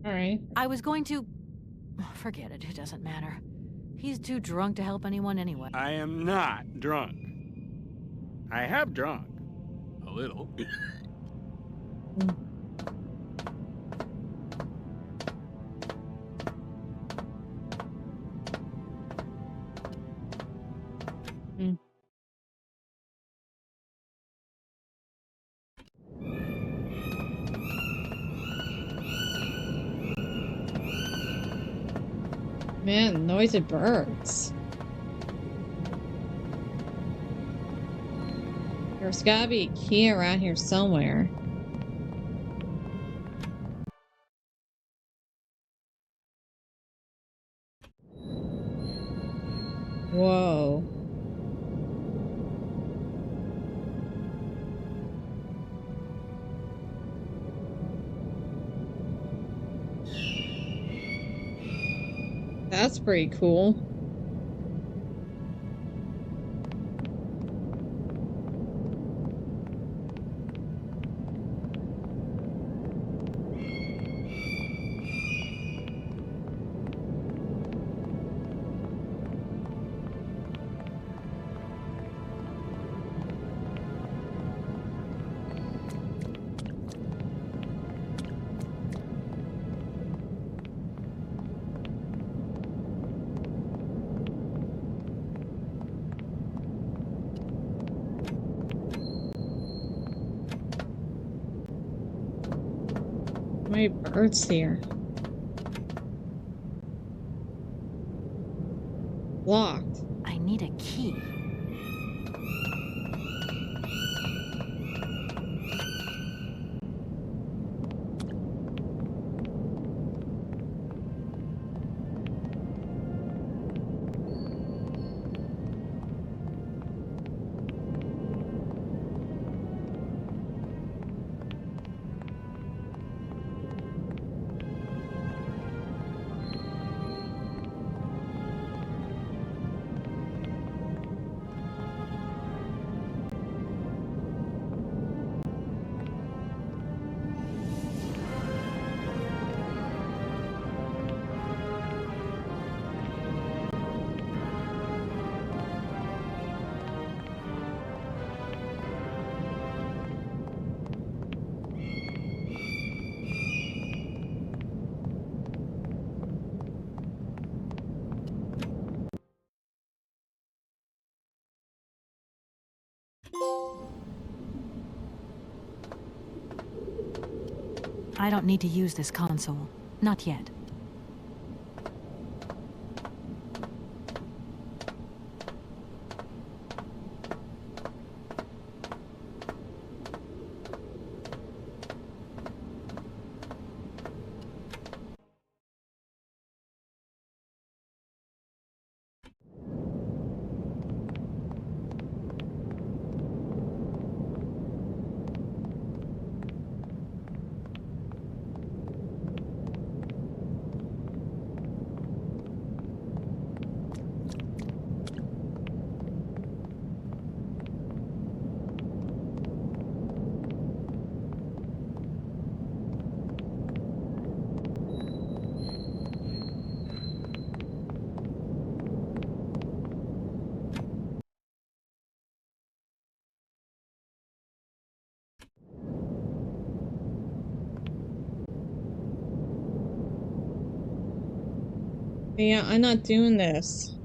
All right. I was going to... Forget it, it doesn't matter. He's too drunk to help anyone anyway. I am not drunk. I have drunk. A little. Man, noisy birds. There's gotta be a key around here somewhere. Whoa. That's pretty cool. How many birds here? Locked. I need a key. I don't need to use this console. Not yet. Yeah, I'm not doing this.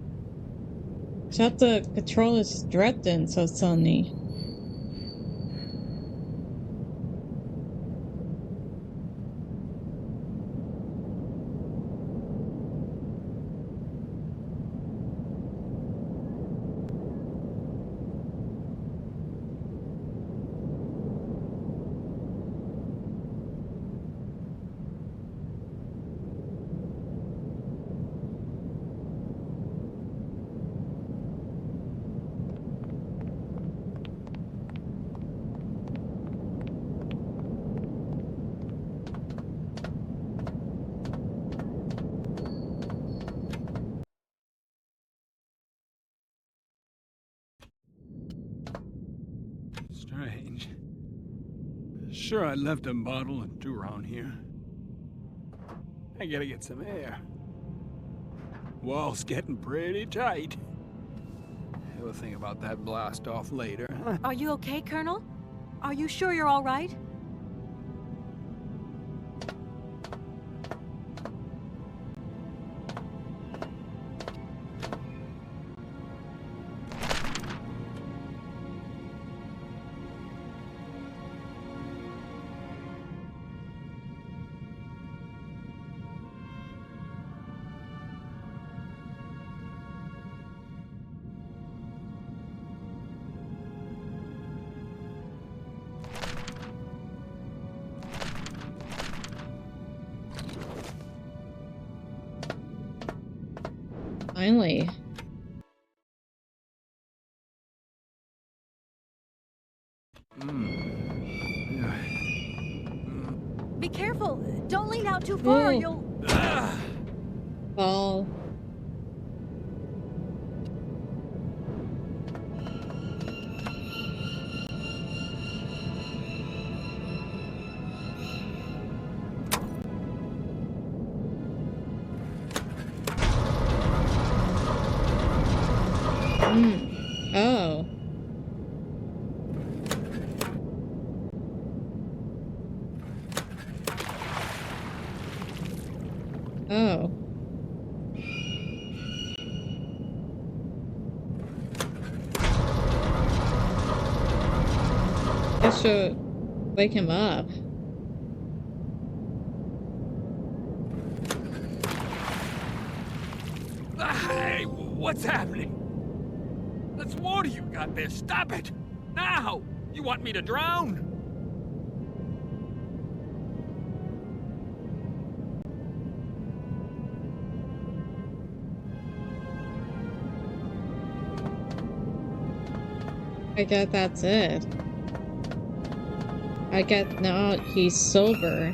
Shut the controller's directing so Sony. Strange. Sure, I left a bottle or two around here. I gotta get some air. Wall's getting pretty tight. We'll think about that blast off later, huh? Are you okay, Colonel? Are you sure you're all right? Finally. Be careful! Don't lean out too far, or Whoa. you'll... Fall. Oh. Oh. I should wake him up. Hey, what's happening? That's water you got there. Stop it! Now! You want me to drown? I guess that's it. I guess now he's sober.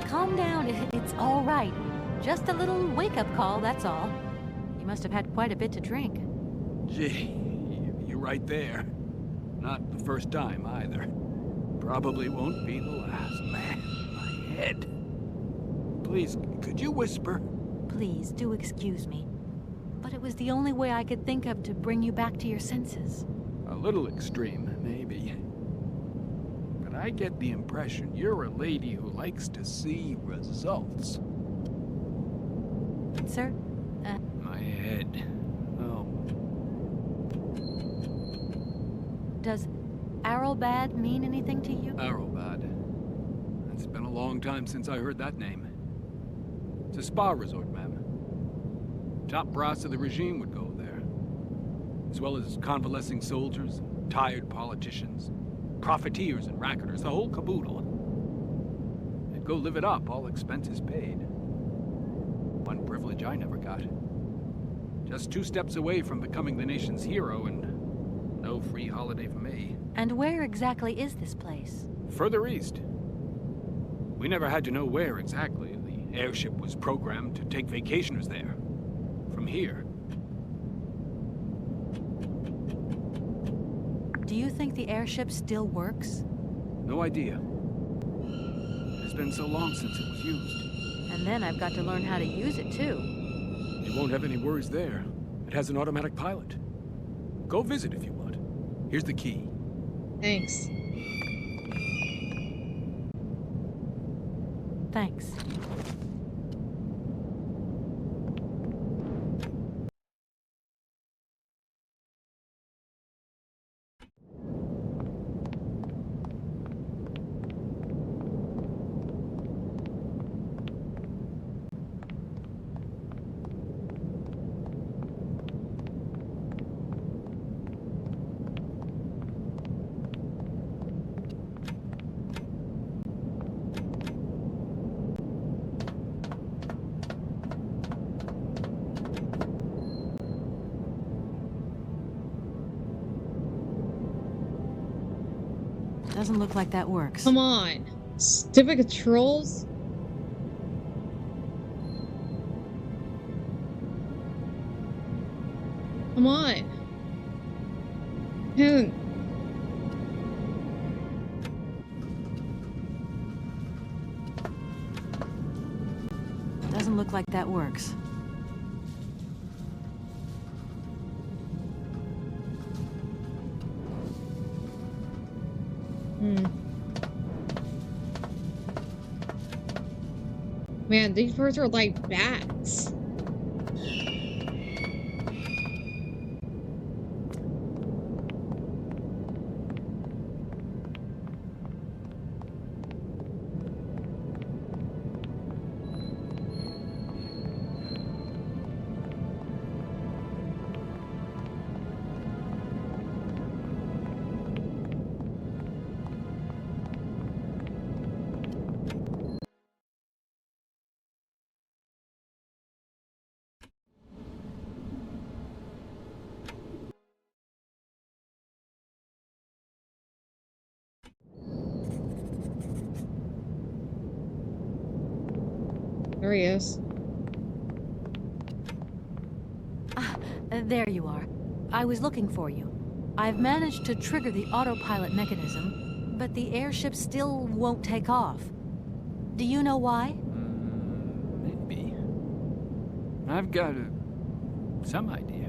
Calm down, it's all right. Just a little wake-up call, that's all. You must have had quite a bit to drink. Gee, you're right there. Not the first time, either. Probably won't be the last. Man, my head. Please, could you whisper? Please, do excuse me. But it was the only way I could think of to bring you back to your senses. A little extreme, maybe. But I get the impression you're a lady who likes to see results. Sir, my head. Oh. Does Arrowbad mean anything to you? Arrowbad. It's been a long time since I heard that name. It's a spa resort, ma'am. Top brass of the regime would go there. As well as convalescing soldiers, tired politicians, profiteers and racketers, the whole caboodle. They'd go live it up, all expenses paid. One privilege I never got. Just 2 steps away from becoming the nation's hero, and no free holiday for me. And where exactly is this place? Further east. We never had to know where exactly. The airship was programmed to take vacationers there. From here. Do you think the airship still works? No idea. It's been so long since it was used. And then I've got to learn how to use it too. You won't have any worries there. It has an automatic pilot. Go visit if you want. Here's the key. Thanks. Thanks. Doesn't look like that works. Come on. Stupid controls. Come on. Dude. Doesn't look like that works. Man, these birds are like bats. There he is. There you are. I was looking for you. I've managed to trigger the autopilot mechanism, but the airship still won't take off. Do you know why? Maybe. I've got some idea.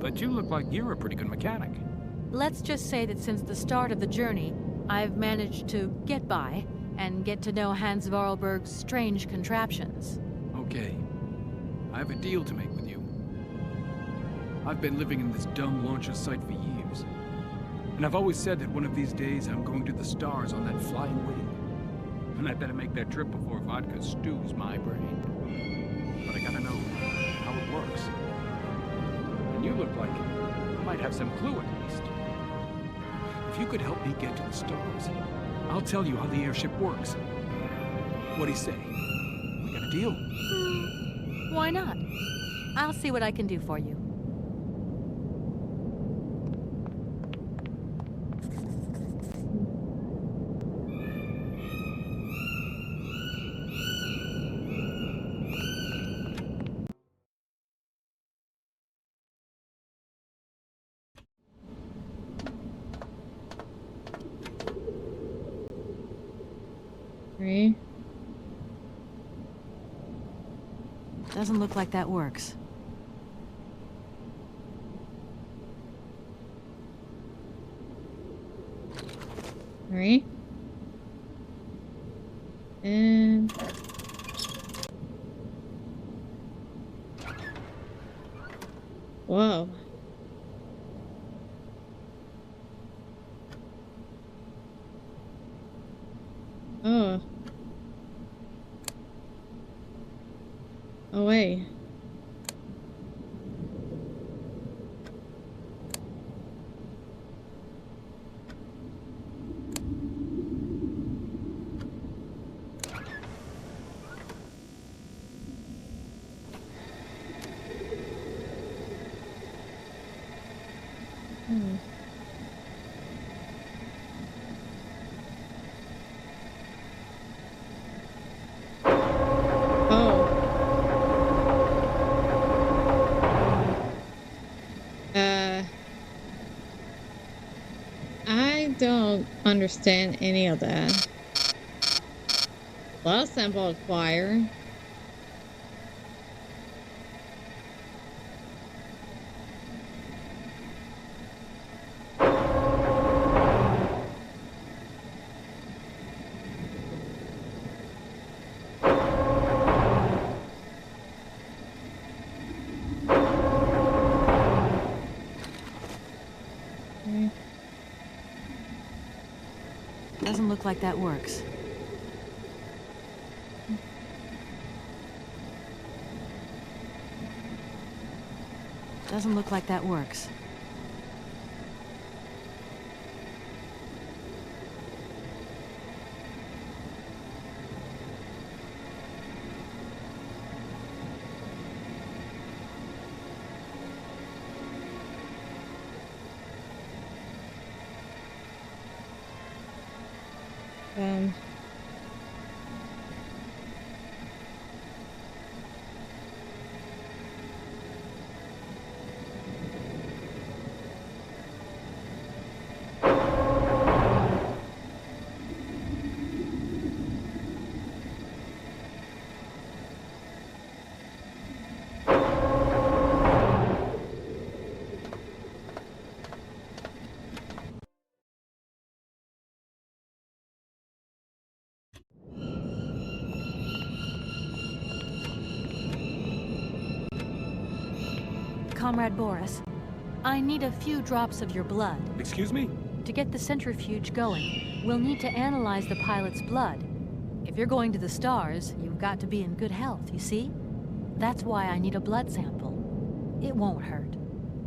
But you look like you're a pretty good mechanic. Let's just say that since the start of the journey, I've managed to get by and get to know Hans Vorarlberg's strange contraptions. Okay. I have a deal to make with you. I've been living in this dumb launcher site for years. And I've always said that one of these days I'm going to the stars on that flying wing. And I better make that trip before vodka stews my brain. But I gotta know how it works. And you look like you might have some clue at least. If you could help me get to the stars, I'll tell you how the airship works. What do you say? We got a deal? Why not? I'll see what I can do for you. Three. Doesn't look like that works. Three. And Whoa. Oh. Oh, wait. Hmm. Oh. I don't understand any of that. Blood sample acquired. Doesn't look like that works. Doesn't look like that works. Um. Comrade Boris, I need a few drops of your blood. Excuse me? To get the centrifuge going, we'll need to analyze the pilot's blood. If you're going to the stars, you've got to be in good health, you see? That's why I need a blood sample. It won't hurt.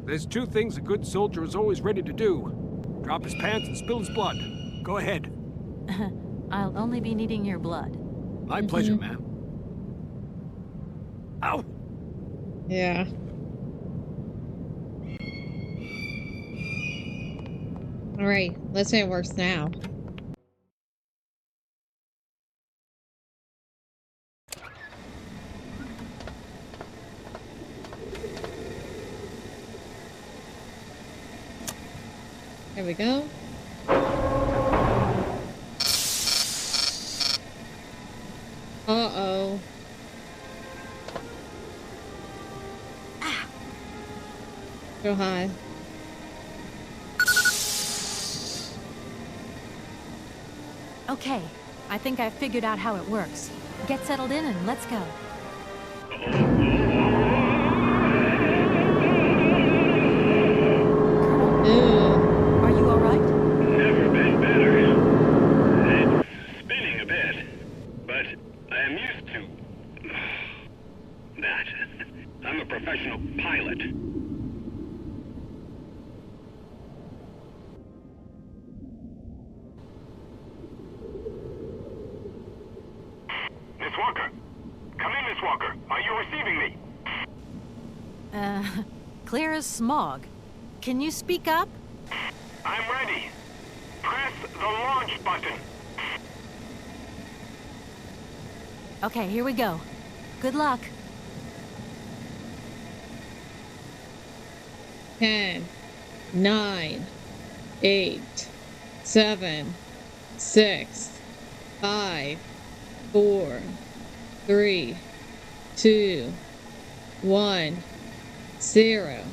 There's two things a good soldier is always ready to do. Drop his pants and spill his blood. Go ahead. I'll only be needing your blood. My pleasure, ma'am. Ow! Yeah. Alright, let's say it works now. There we go. Uh-oh. Go high. Okay, I think I've figured out how it works. Get settled in and let's go. Ew. Are you all right? Never been better. It's spinning a bit, but I am used to that. I'm a professional pilot. Miss Walker. Come in, Miss Walker. Are you receiving me? Clear as smog. Can you speak up? I'm ready. Press the launch button. Okay, here we go. Good luck. 10, 9, 8, 7, 6, 5, 4, 3, 2, 1, 0.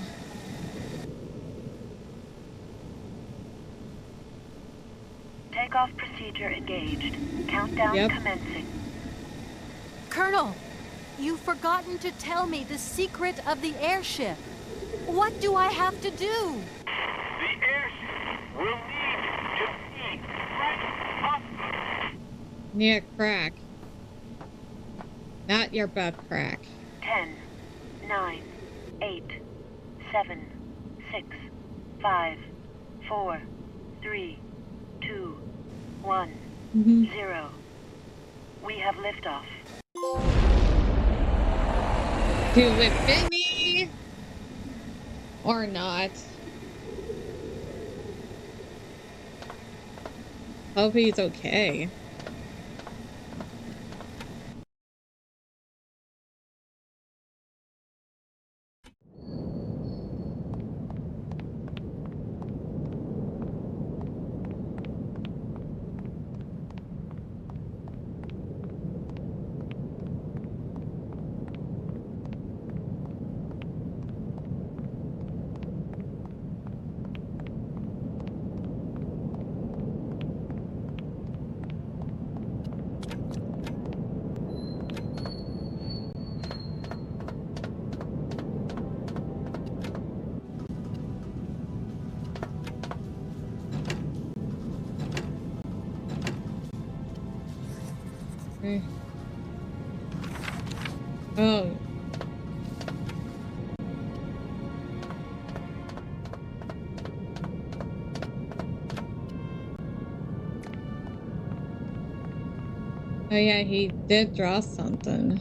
Takeoff procedure engaged. Countdown Yep. commencing. Colonel, you've forgotten to tell me the secret of the airship. What do I have to do? The airship will need to be right. Need a crack. Not your butt crack. 10, 9, 8, 7, 6, 5, 4, 3, 2, 1, 0. We have liftoff. Do it fit me? Or not? Hope he's okay. Oh. Oh yeah, he did draw something.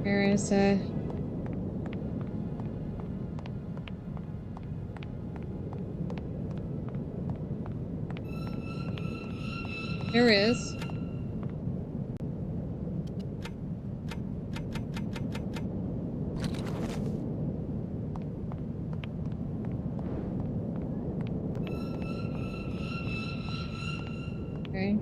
Where is it? There is. Okay.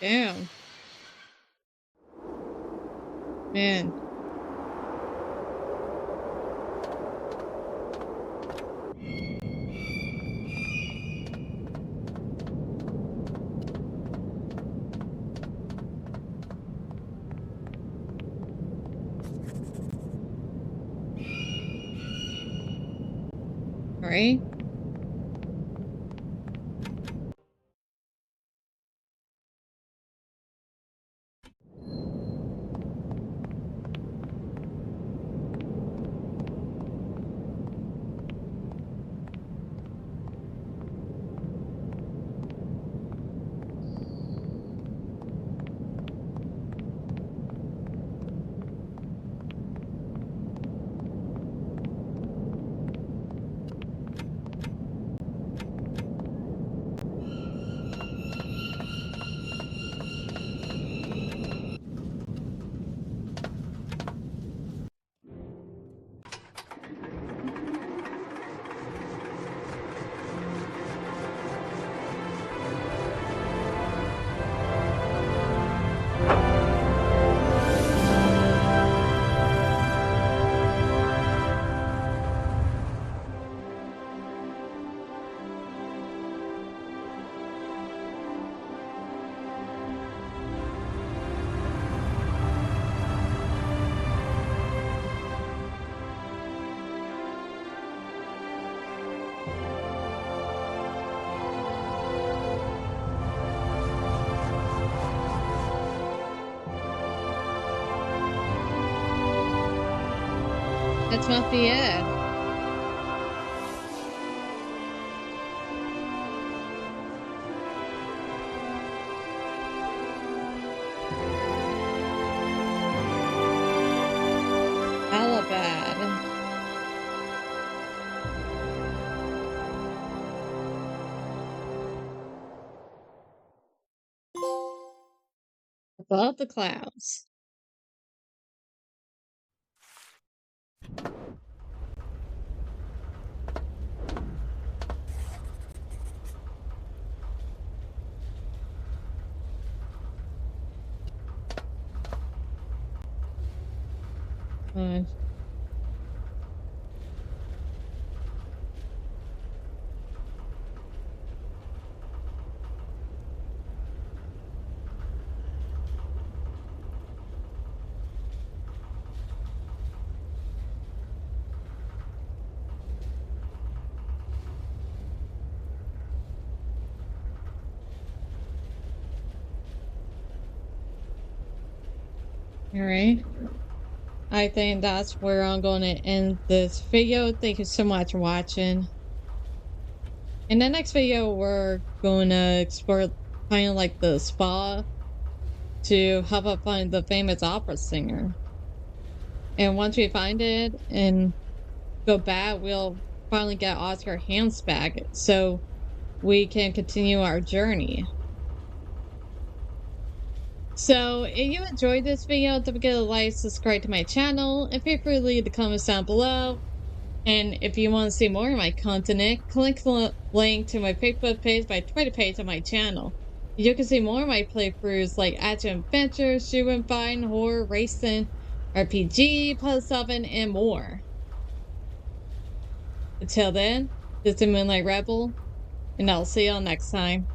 Damn. Man. All right. That must be it. Hella bad. Above the clouds. Fine. Alright. I think that's where I'm going to end this video. Thank you so much for watching. In the next video, we're going to explore kind of like the spa to help us find the famous opera singer. And once we find it and go back, we'll finally get Oscar hands back so we can continue our journey. So, if you enjoyed this video, don't forget to like, subscribe to my channel, and feel free to leave the comments down below. And if you want to see more of my content, click the link to my Facebook page, my Twitter page, and my channel. You can see more of my playthroughs like action adventures, shooting, fighting, horror, racing, RPG, puzzle solving, and more. Until then, this is Moonlight Rebel, and I'll see y'all next time.